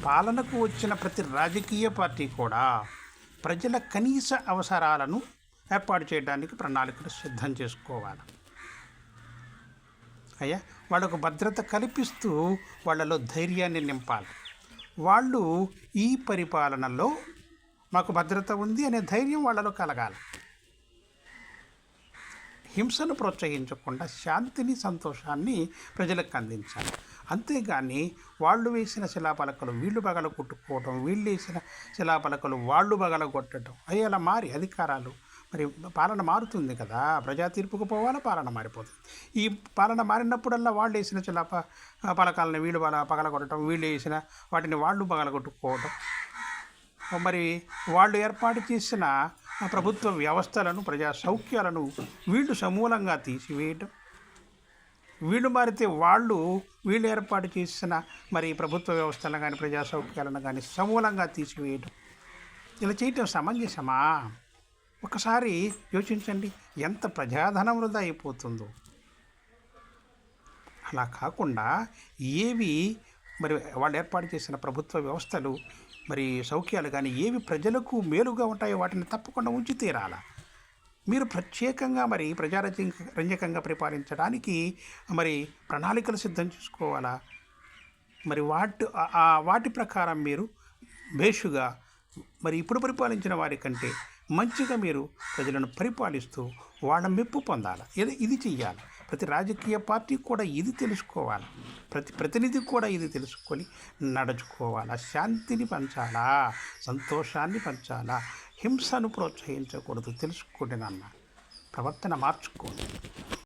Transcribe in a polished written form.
పాలనకు వచ్చిన ప్రతి రాజకీయ పార్టీ కూడా ప్రజల కనీస అవసరాలను ఏర్పాటు చేయడానికి ప్రణాళికలు సిద్ధం చేసుకోవాలి. అయ్యా, వాళ్ళకు భద్రత కల్పిస్తూ వాళ్ళలో ధైర్యాన్ని నింపాలి. వాళ్ళు ఈ పరిపాలనలో మాకు భద్రత ఉంది అనే ధైర్యం వాళ్ళలో కలగాలి. హింసను ప్రోత్సహించకుండా శాంతిని, సంతోషాన్ని ప్రజలకు అందించాలి. అంతేగాని వాళ్ళు వేసిన శిలాపలకలు వీళ్ళు బగల కొట్టుకోవటం, వీళ్ళు వేసిన శిలాపలకలు వాళ్ళు బగల కొట్టడం, అవి అలా మారి అధికారాలు మరి పాలన మారుతుంది కదా. ప్రజా తీర్పుకు పోవాలా, పాలన మారిపోతుంది. ఈ పాలన మారినప్పుడల్లా వాళ్ళు వేసిన పలకాలను వీళ్ళు పగల కొట్టడం, వీళ్ళు వేసిన వాటిని వాళ్ళు పగల కొట్టుకోవటం, మరి వాళ్ళు ఏర్పాటు చేసిన ప్రభుత్వ వ్యవస్థలను, ప్రజా సౌఖ్యాలను వీళ్ళు సమూలంగా తీసివేయటం, వీళ్ళు మారితే వీళ్ళు ఏర్పాటు చేసిన మరి ప్రభుత్వ వ్యవస్థలను కానీ ప్రజా సౌఖ్యాలను కానీ సమూలంగా తీసివేయటం, ఇలా చేయటం సమంజసమా? ఒకసారి యోచించండి, ఎంత ప్రజాధనం వృధా అయిపోతుందో. అలా కాకుండా ఏవి మరి వాళ్ళు ఏర్పాటు చేసిన ప్రభుత్వ వ్యవస్థలు మరి సౌఖ్యాలు కానీ ఏవి ప్రజలకు మేలుగా ఉంటాయో వాటిని తప్పకుండా ఉంచి తీరాల. మీరు ప్రత్యేకంగా మరి ప్రజారంజకంగా పరిపాలించడానికి మరి ప్రణాళికలు సిద్ధం చేసుకోవాలా. మరి వాటి ప్రకారం మీరు భేషుగా మరి ఇప్పుడు పరిపాలించిన వారి కంటే మంచిగా మీరు ప్రజలను పరిపాలిస్తూ వాళ్ళ మెప్పు పొందాలి. ఇది చెయ్యాలి. ప్రతి రాజకీయ పార్టీ కూడా ఇది తెలుసుకోవాలి. ప్రతి ప్రతినిధి కూడా ఇది తెలుసుకొని నడుచుకోవాలా. శాంతిని పంచాలా, సంతోషాన్ని పంచాలా, హింసను ప్రోత్సహించకూడదు. తెలుసుకోండి నాన్న, ప్రవర్తన మార్చుకోండి.